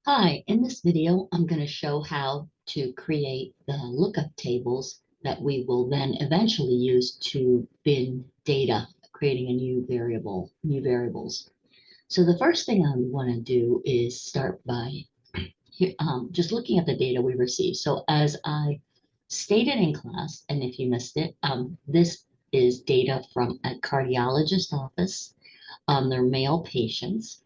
Hi, in this video, I'm going to show how to create the lookup tables that we will then eventually use to bin data, creating a new variables. So the first thing I want to do is start by just looking at the data we received. So as I stated in class, and if you missed it, this is data from a cardiologist office on their male patients.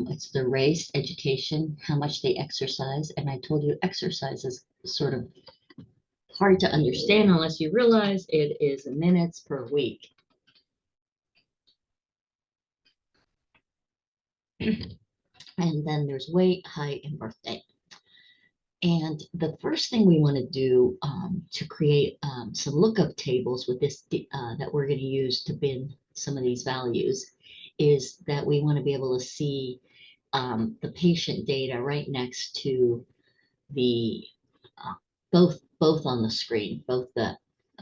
It's the race, education, how much they exercise. And I told you exercise is sort of hard to understand unless you realize it is minutes per week. And then there's weight, height, and birthday. And the first thing we want to do to create some lookup tables with this that we're going to use to bin some of these values is that we want to be able to see the patient data right next to the both on the screen, both the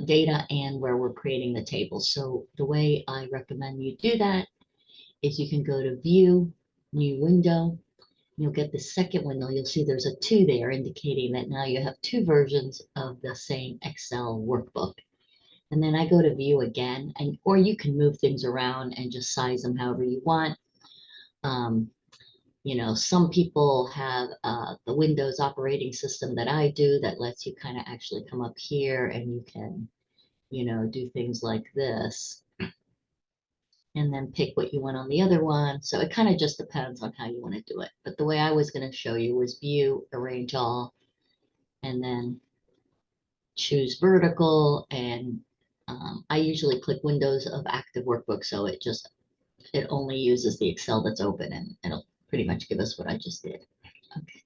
data and where we're creating the table. So the way I recommend you do that is you can go to View, New Window. You'll get the second window. You'll see there's a 2 there, indicating that now you have 2 versions of the same Excel workbook. And then I go to View again, and or you can move things around and just size them however you want. Some people have the Windows operating system that I do that lets you kind of actually come up here and you can, do things like this and then pick what you want on the other one. So it kind of just depends on how you want to do it. But the way I was going to show you was View, Arrange All, and then choose Vertical. And I usually click Windows of Active Workbook, so it only uses the Excel that's open, and it'll pretty much give us what I just did. Okay.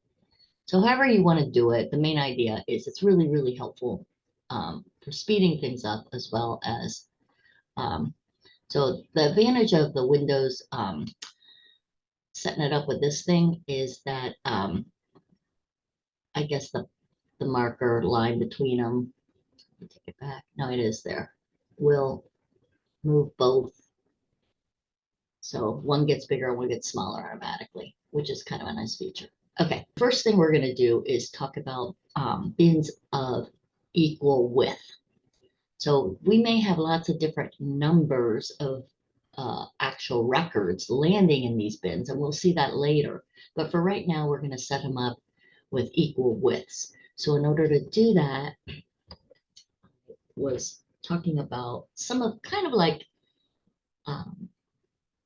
So however you want to do it, the main idea is it's really, really helpful for speeding things up as well as, so the advantage of the Windows setting it up with this thing is that I guess the marker line between them, take it back, no, it is there, will move both. So one gets bigger, one gets smaller automatically, which is kind of a nice feature. Okay, first thing we're going to do is talk about bins of equal width. So we may have lots of different numbers of actual records landing in these bins, and we'll see that later. But for right now, we're going to set them up with equal widths. So in order to do that, was talking about some of kind of like,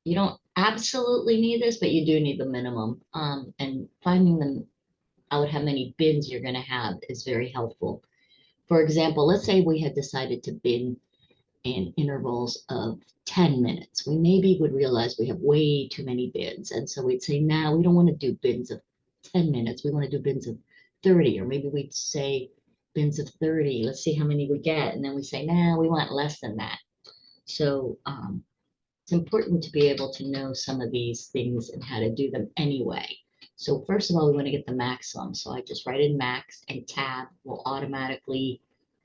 you don't absolutely need this, but you do need the minimum. And finding them out how many bins you're going to have is very helpful. For example, let's say we had decided to bin in intervals of 10 minutes. We maybe would realize we have way too many bins. And so we'd say, now we don't want to do bins of 10 minutes. We want to do bins of 30, or maybe we'd say bins of 30. Let's see how many we get. And then we say, nah, we want less than that. So it's important to be able to know some of these things and how to do them anyway. So first of all, we want to get the maximum. So I just write in max, and tab will automatically,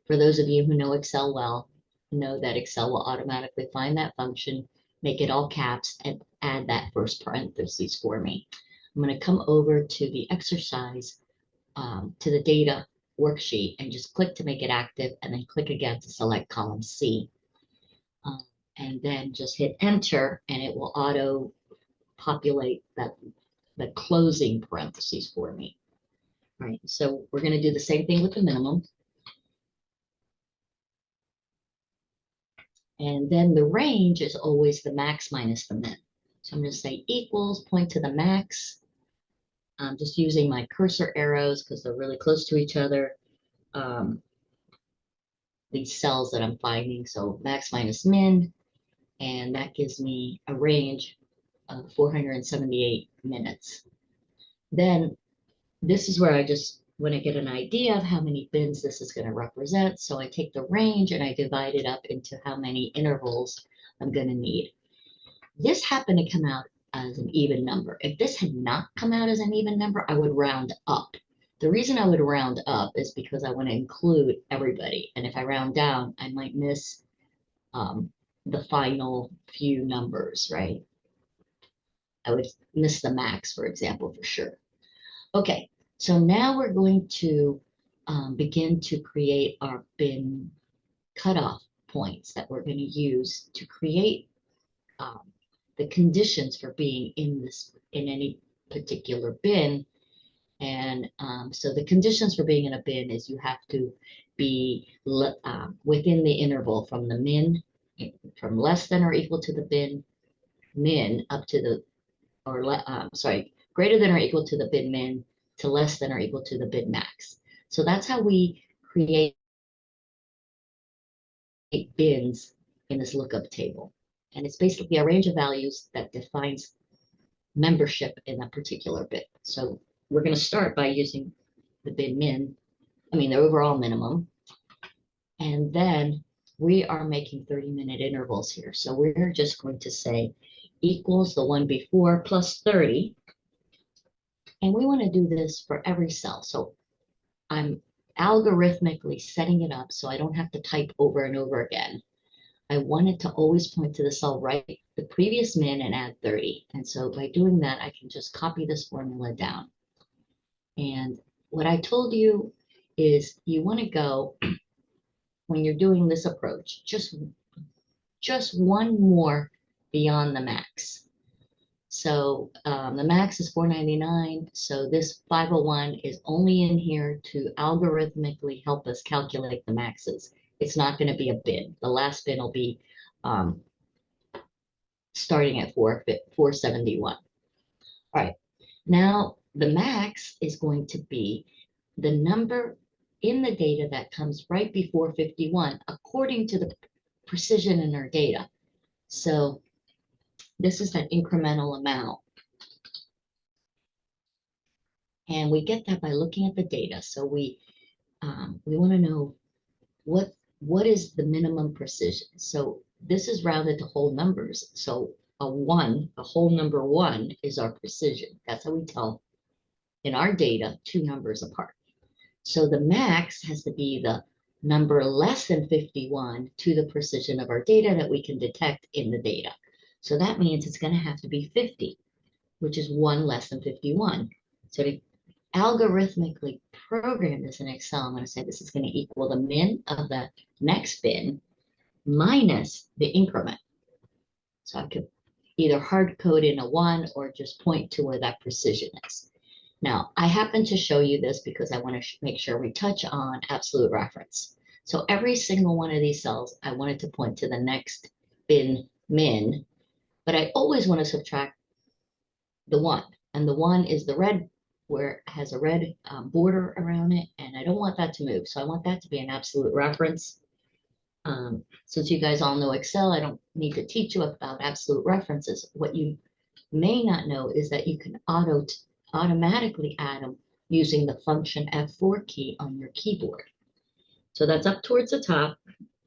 for those of you who know Excel well, know that Excel will automatically find that function, make it all caps, and add that first parentheses for me. I'm going to come over to the exercise, to the data worksheet, and just click to make it active, and then click again to select column C. And then just hit enter, and it will auto populate the closing parentheses for me. All right, so we're going to do the same thing with the minimum. And then the range is always the max minus the min. So I'm going to say equals, point to the max. I'm just using my cursor arrows because they're really close to each other. These cells that I'm finding, so max minus min, and that gives me a range of 478 minutes. Then this is where I just want to get an idea of how many bins this is going to represent. So I take the range and I divide it up into how many intervals I'm going to need. This happened to come out as an even number. If this had not come out as an even number, I would round up. The reason I would round up is because I want to include everybody. And if I round down, I might miss the final few numbers, right? I would miss the max, for example, for sure. Okay, so now we're going to begin to create our bin cutoff points that we're going to use to create um, the conditions for being in any particular bin. And so the conditions for being in a bin is you have to be within the interval from the min, from less than or equal to the bin min up to the, sorry, greater than or equal to the bin min to less than or equal to the bin max. So that's how we create bins in this lookup table. And it's basically a range of values that defines membership in a particular bin. So we're going to start by using the bin min, the overall minimum. And then we are making 30-minute intervals here. So we're just going to say equals the one before plus 30. And we want to do this for every cell. So I'm algorithmically setting it up so I don't have to type over and over again. I want it to always point to the cell right, the previous min, and add 30. And so by doing that, I can just copy this formula down. And what I told you is you want to go, when you're doing this approach, just one more beyond the max. So the max is 499. So this 501 is only in here to algorithmically help us calculate the maxes. It's not going to be a bin. The last bin will be starting at 471. All right. Now the max is going to be the number in the data that comes right before 51 according to the precision in our data. So this is that incremental amount. And we get that by looking at the data. So we want to know what is the minimum precision. So this is rounded to whole numbers. So a whole number one is our precision. That's how we tell in our data two numbers apart. So the max has to be the number less than 51 to the precision of our data that we can detect in the data. So that means it's going to have to be 50, which is one less than 51. So to algorithmically program this in Excel, I'm going to say this is going to equal the min of the next bin minus the increment. So I could either hard code in a 1 or just point to where that precision is. Now, I happen to show you this because I want to make sure we touch on absolute reference. So every single one of these cells, I want it to point to the next bin min, but I always want to subtract the 1. And the 1 is the red, where it has a red border around it, and I don't want that to move. So I want that to be an absolute reference. Since you guys all know Excel, I don't need to teach you about absolute references. What you may not know is that you can automatically add them using the function F4 key on your keyboard. So that's up towards the top,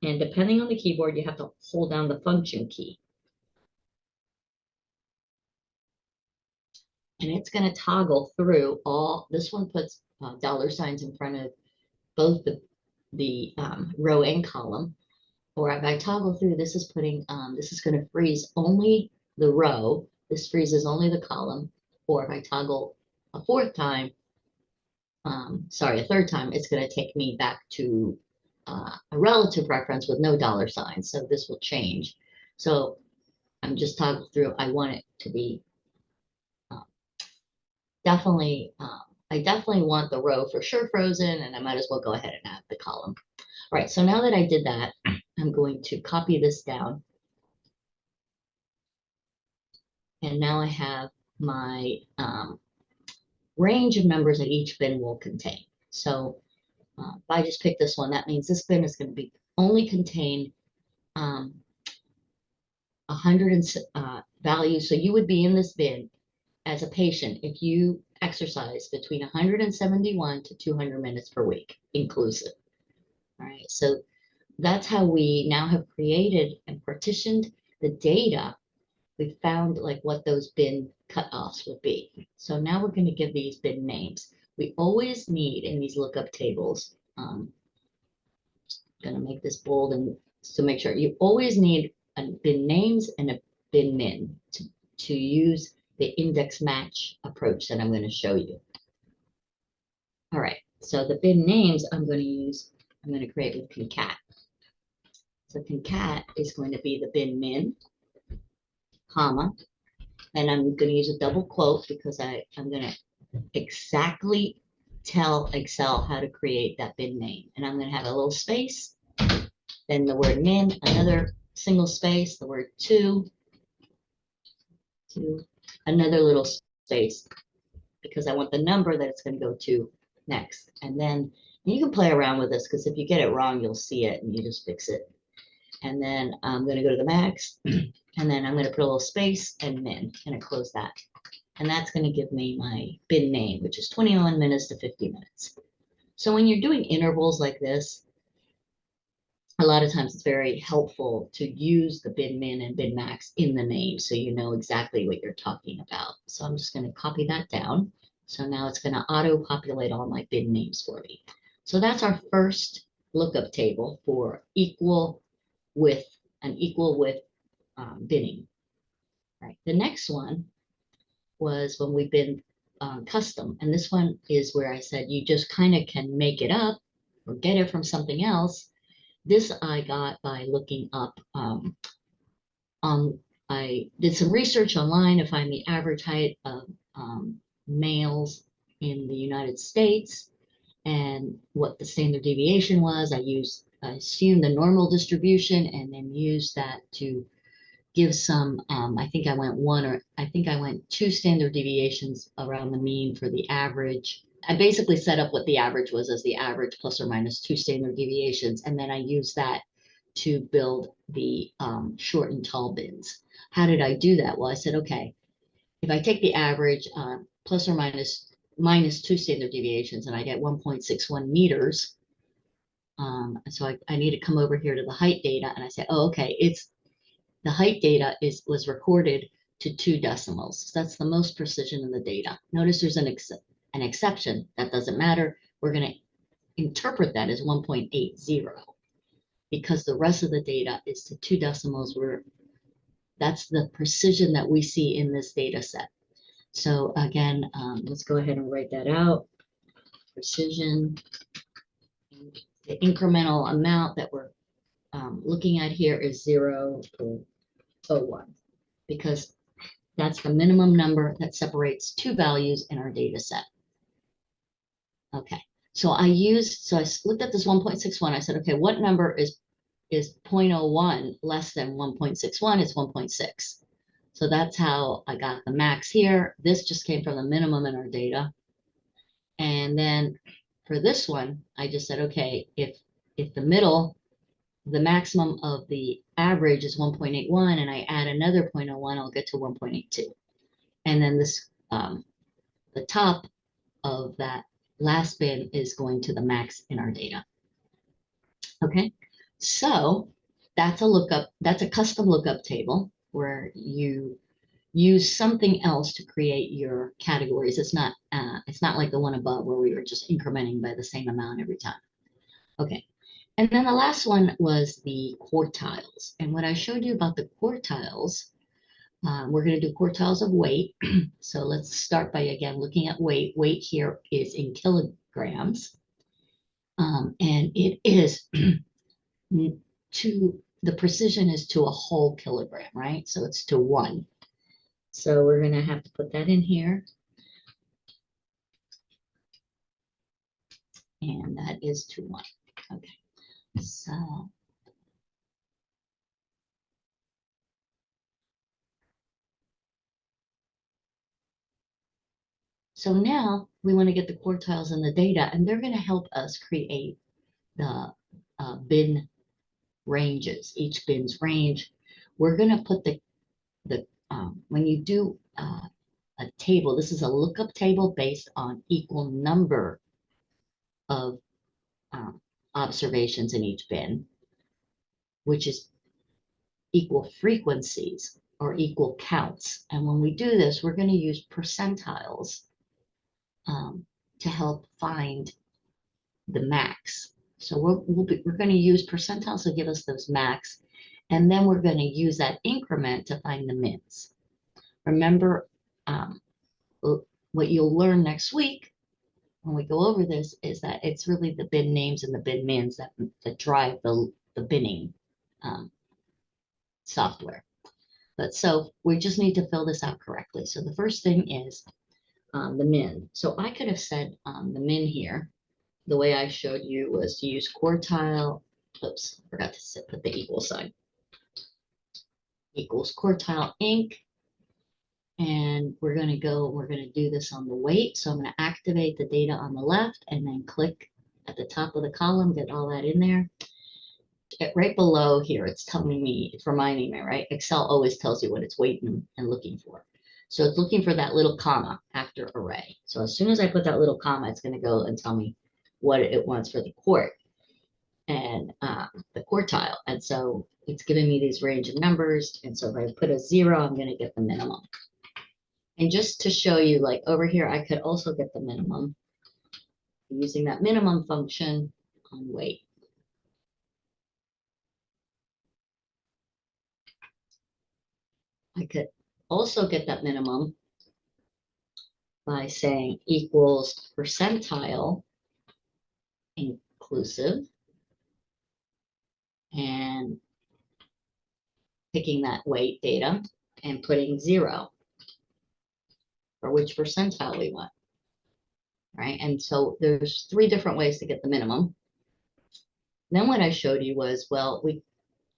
and depending on the keyboard, you have to hold down the function key. And it's going to toggle through all, this one puts dollar signs in front of both the row and column. Or if I toggle through, this is putting, this is going to freeze only the row. This freezes only the column. Or if I toggle a third time, it's going to take me back to a relative reference with no dollar signs. So this will change. So I'm just toggle through. I want it to be I definitely want the row for sure frozen, and I might as well go ahead and add the column. All right, so now that I did that, I'm going to copy this down. And now I have my range of numbers that each bin will contain. So if I just pick this one, that means this bin is going to be only contain 100 values. So you would be in this bin as a patient if you exercise between 171 to 200 minutes per week, inclusive. All right, so that's how we now have created and partitioned the data. We found like what those bin cutoffs would be. So now we're going to give these bin names. We always need in these lookup tables, going to make this bold and to make sure you always need a bin names and a bin min to use the index match approach that I'm going to show you. All right, so the bin names I'm going to create with concat. So concat is going to be the bin min, comma, and I'm going to use a double quote because I'm going to exactly tell Excel how to create that bin name. And I'm going to have a little space, then the word min, another single space, the word to, another little space, because I want the number that it's going to go to next. And then you can play around with this because if you get it wrong, you'll see it and you just fix it. And then I'm going to go to the max, and then I'm going to put a little space and min, and I close that. And that's going to give me my bin name, which is 21 minutes to 50 minutes. So when you're doing intervals like this, a lot of times it's very helpful to use the bin min and bin max in the name so you know exactly what you're talking about. So I'm just going to copy that down. So now it's going to auto populate all my bin names for me. So that's our first lookup table for equal with binning. Right. The next one was when we bin custom, and this one is where I said you just kind of can make it up or get it from something else. This I got by looking up I did some research online to find the average height of males in the United States and what the standard deviation was. I assumed the normal distribution and then used that to give some, I think I went two standard deviations around the mean for the average. I basically set up what the average was as the average plus or minus two standard deviations, and then I used that to build the short and tall bins. How did I do that? Well, I said, okay, if I take the average plus or minus two standard deviations and I get 1.61 meters, so I need to come over here to the height data and I say, oh, okay, the height data was recorded to 2 decimals. That's the most precision in the data. Notice there's an exception. That doesn't matter. We're going to interpret that as 1.80 because the rest of the data is to 2 decimals. That's the precision that we see in this data set. So again, let's go ahead and write that out. Precision, the incremental amount that we're looking at here is 0.01 because that's the minimum number that separates two values in our data set. Okay, so I looked at this 1.61. I said, okay, what number is 0.01 less than 1.61? It's 1.6. So that's how I got the max here. This just came from the minimum in our data. And then for this one, I just said, okay, if the maximum of the average is 1.81 and I add another 0.01, I'll get to 1.82. And then the top of that last bin is going to the max in our data. Okay, so that's a custom lookup table where you use something else to create your categories. It's not like the one above where we were just incrementing by the same amount every time. Okay, and then the last one was the quartiles. And what I showed you about the quartiles, we're going to do quartiles of weight. So let's start by, again, looking at weight. Weight here is in kilograms. And it is the precision is to a whole kilogram, right? So it's to 1. So we're going to have to put that in here. And that is to 1. Okay. So now we want to get the quartiles in the data, and they're going to help us create the bin ranges, each bin's range. We're going to put when you do a table, this is a lookup table based on equal number of observations in each bin, which is equal frequencies or equal counts. And when we do this, we're going to use percentiles to help find the max. So we're going to use percentiles to give us those max, and then we're going to use that increment to find the mins. Remember what you'll learn next week when we go over this is that it's really the bin names and the bin mins that drive the binning software. But so we just need to fill this out correctly. So the first thing is the min. So I could have said the min here. The way I showed you was to use quartile. Oops, forgot to put the equal sign. Equals quartile inc. And we're going to do this on the weight. So I'm going to activate the data on the left and then click at the top of the column, get all that in there. Right below here, it's telling me, it's reminding me, right? Excel always tells you what it's waiting and looking for. So it's looking for that little comma after array. So as soon as I put that little comma, it's going to go and tell me what it wants for the quart and the quartile. And so it's giving me these range of numbers. And so if I put a 0, I'm going to get the minimum. And just to show you, like over here, I could also get the minimum using that minimum function on weight. I could also get that minimum by saying equals percentile inclusive and picking that weight data and putting 0 for which percentile we want, right? And so there's 3 different ways to get the minimum. Then what I showed you was, well, we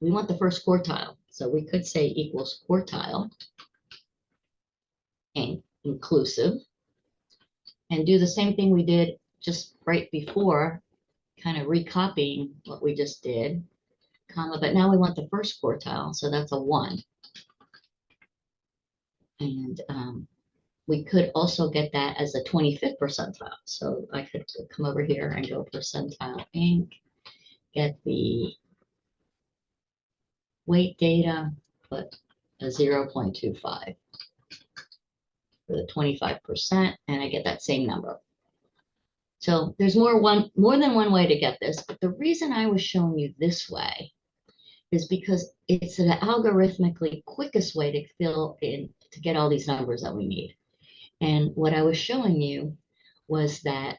want the first quartile. So we could say equals quartile and inclusive and do the same thing we did just right before, kind of recopying what we just did, comma, but now we want the first quartile, so that's a 1. And we could also get that as a 25th percentile. So I could come over here and go percentile inc, get the weight data, put a 0.25 for the 25%, and I get that same number. So there's more than one way to get this, but the reason I was showing you this way is because it's the algorithmically quickest way to fill in, to get all these numbers that we need. And what I was showing you was that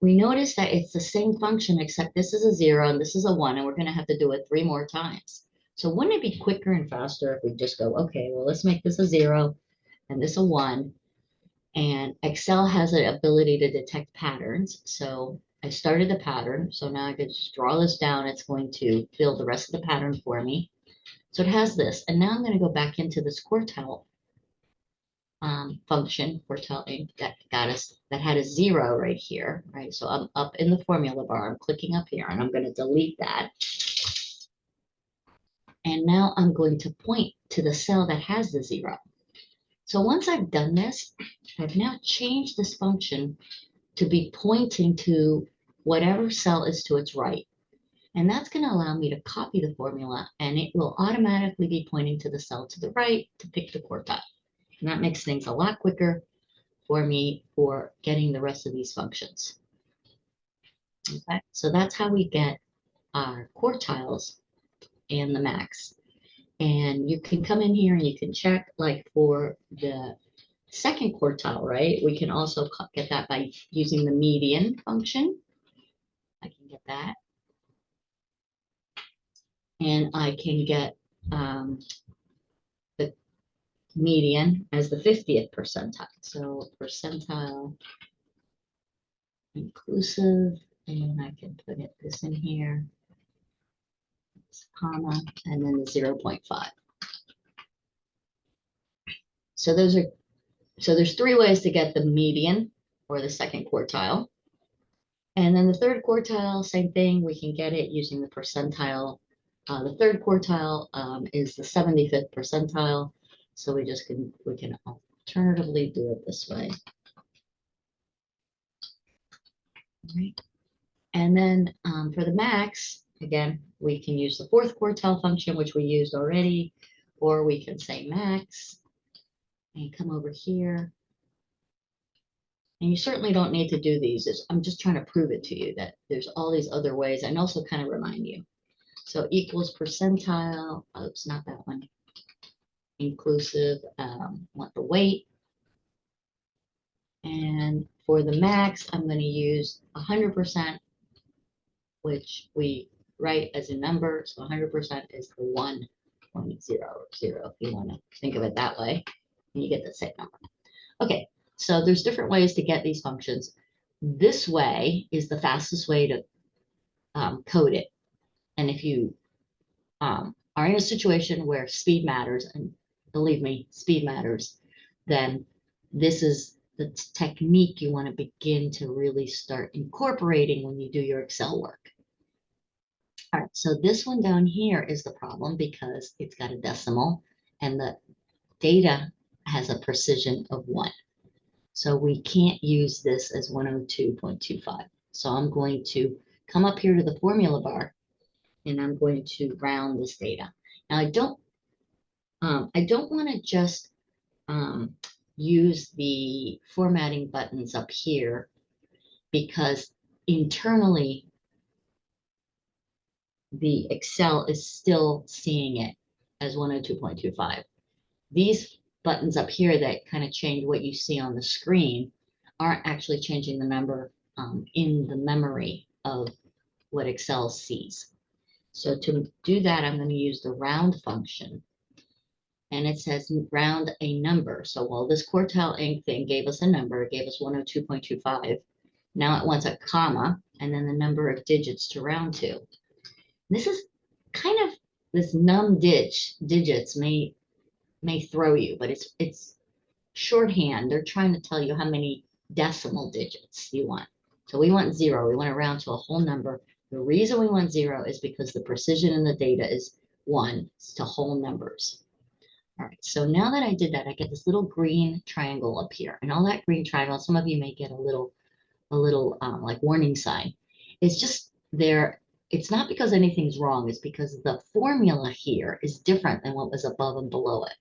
we noticed that it's the same function, except this is a 0 and this is a 1, and we're going to have to do it 3 more times. So wouldn't it be quicker and faster if we just go, okay, well, let's make this a 0 and this a 1. And Excel has an ability to detect patterns. So I started the pattern. So now I can just draw this down. It's going to fill the rest of the pattern for me. So it has this. And now I'm going to go back into this quartile function, quartile inc, that had a 0 right here, right? So I'm up in the formula bar. I'm clicking up here and I'm going to delete that. And now I'm going to point to the cell that has the 0. So once I've done this, I've now changed this function to be pointing to whatever cell is to its right. And that's going to allow me to copy the formula, and it will automatically be pointing to the cell to the right to pick the quartile. And that makes things a lot quicker for me for getting the rest of these functions. Okay, so that's how we get our quartiles and the max. And you can come in here and you can check, like for the second quartile, right? We can also get that by using the median function. I can get that. And I can get the median as the 50th percentile. So percentile inclusive, and I can put this in here, comma, and then the 0.5. So there's 3 ways to get the median or the second quartile. And then the third quartile, same thing, we can get it using the percentile. The third quartile is the 75th percentile. So we can alternatively do it this way. All right. And then for the max, again, we can use the fourth quartile function, which we used already, or we can say max and come over here. And you certainly don't need to do these. I'm just trying to prove it to you that there's all these other ways, and also kind of remind you. So equals percentile, oops, not that one. Inclusive, want the weight. And For the max, I'm going to use 100%, which we write as a number. So 100% is the 1.00, if you want to think of it that way, and you get the same number. Okay, so there's different ways to get these functions. This way is the fastest way to code it. And if you are in a situation where speed matters, and believe me, speed matters, then this is the technique you want to begin to really start incorporating when you do your Excel work. All right, so this one down here is the problem because it's got a decimal and the data has a precision of 1. So we can't use this as 102.25. So I'm going to come up here to the formula bar and I'm going to round this data. Now I don't want to just use the formatting buttons up here because internally the Excel is still seeing it as 102.25. These buttons up here that kind of change what you see on the screen aren't actually changing the number in the memory of what Excel sees. So to do that, I'm going to use the round function. And it says round a number. So while this quartile ink thing gave us a number, it gave us 102.25. Now it wants a comma and then the number of digits to round to. This is kind of, this digits may throw you, but it's shorthand. They're trying to tell you how many decimal digits you want. So we want 0. We want to round to a whole number. The reason we want 0 is because the precision in the data is 1 to whole numbers. All right, so now that I did that, I get this little green triangle up here, and all that green triangle, some of you may get a little like warning sign. It's just there. It's not because anything's wrong. It's because the formula here is different than what was above and below it.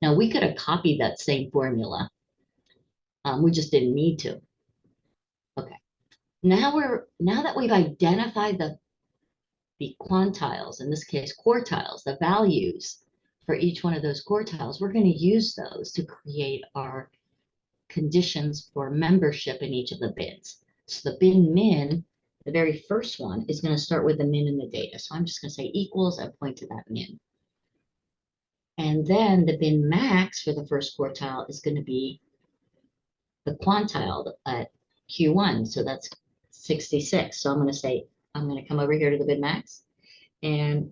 Now we could have copied that same formula. We just didn't need to. Okay. Now that we've identified the quantiles, in this case quartiles, the values for each one of those quartiles, we're going to use those to create our conditions for membership in each of the bins. So the bin min, the very first one, is going to start with the min in the data. So I'm just going to say equals and point to that min. And then the bin max for the first quartile is going to be the quantile at Q1. So that's 66. So I'm going to say, I'm going to come over here to the bin max. And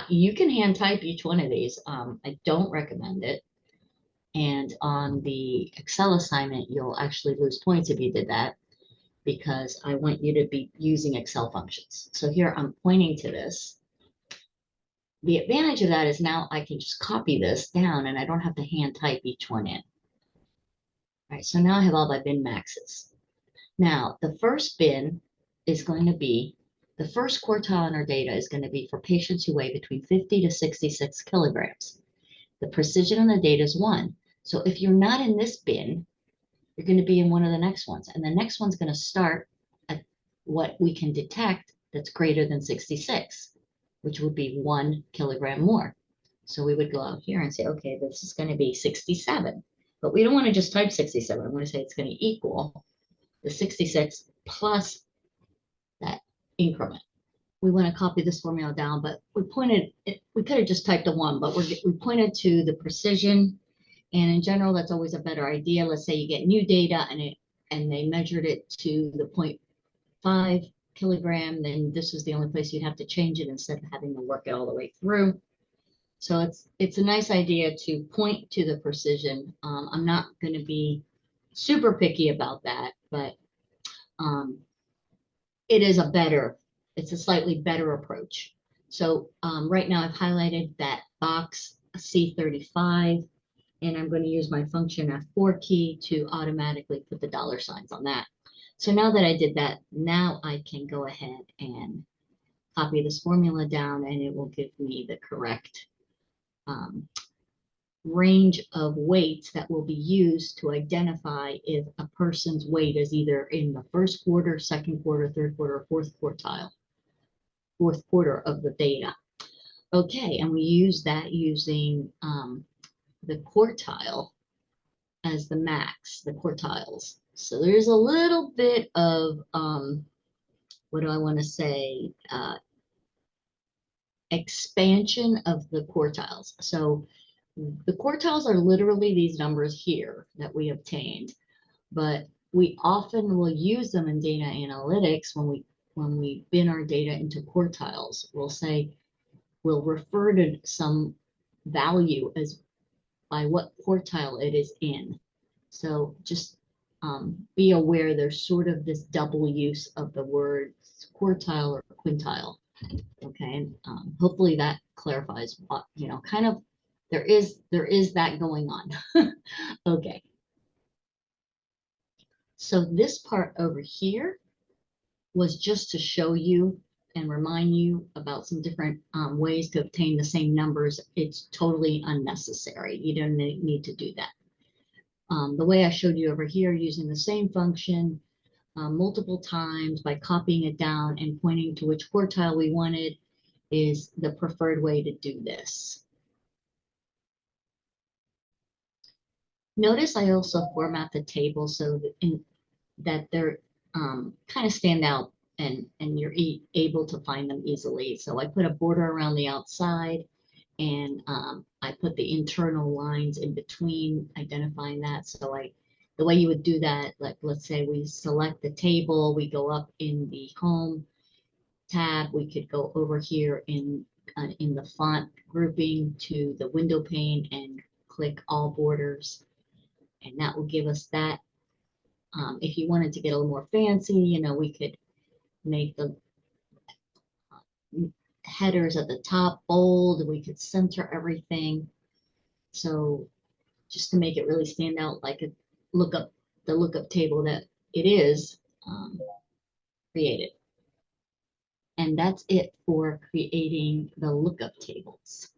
you can hand type each one of these. I don't recommend it. And on the Excel assignment, you'll actually lose points if you did that because I want you to be using Excel functions. So here I'm pointing to this. The advantage of that is now I can just copy this down and I don't have to hand type each one in. All right, so now I have all my bin maxes. Now the first bin is going to be, the first quartile in our data is going to be for patients who weigh between 50 to 66 kilograms. The precision on the data is 1. So if you're not in this bin, you're going to be in one of the next ones. And the next one's going to start at what we can detect that's greater than 66, which would be 1 kilogram more. So we would go out here and say, okay, this is going to be 67. But we don't want to just type 67. I want to say it's going to equal the 66 plus that increment. We want to copy this formula down, but we could have just typed a 1, but we pointed to the precision. And in general, that's always a better idea. Let's say you get new data and they measured it to the 0.5 kilogram, then this is the only place you'd have to change it instead of having to work it all the way through. So it's a nice idea to point to the precision. I'm not going to be super picky about that, but it's a slightly better approach. So right now I've highlighted that box C35, and I'm going to use my function F4 key to automatically put the dollar signs on that. So now that I did that, now I can go ahead and copy this formula down, and it will give me the correct range of weights that will be used to identify if a person's weight is either in the first quarter, second quarter, third quarter, or fourth quarter of the data. Okay, and we use that using the quartile as the max, the quartiles. So there's a little bit of, what do I want to say, expansion of the quartiles. So the quartiles are literally these numbers here that we obtained, but we often will use them in data analytics when we bin our data into quartiles. We'll refer to some value as by what quartile it is in. So just be aware there's sort of this double use of the words quartile or quintile. Okay, and hopefully that clarifies what, kind of there is that going on. Okay, so this part over here was just to show you and remind you about some different ways to obtain the same numbers. It's totally unnecessary. You don't need to do that. The way I showed you over here, using the same function multiple times by copying it down and pointing to which quartile we wanted, is the preferred way to do this. Notice I also format the table so that they're kind of stand out and you're able to find them easily. So I put a border around the outside, and I put the internal lines in between, identifying that. So the way you would do that, like let's say we select the table, we go up in the home tab, we could go over here in the font grouping to the window pane and click all borders, and that will give us that. If you wanted to get a little more fancy, we could make the headers at the top bold, we could center everything. So just to make it really stand out like the lookup table that it is, created. And that's it for creating the lookup tables.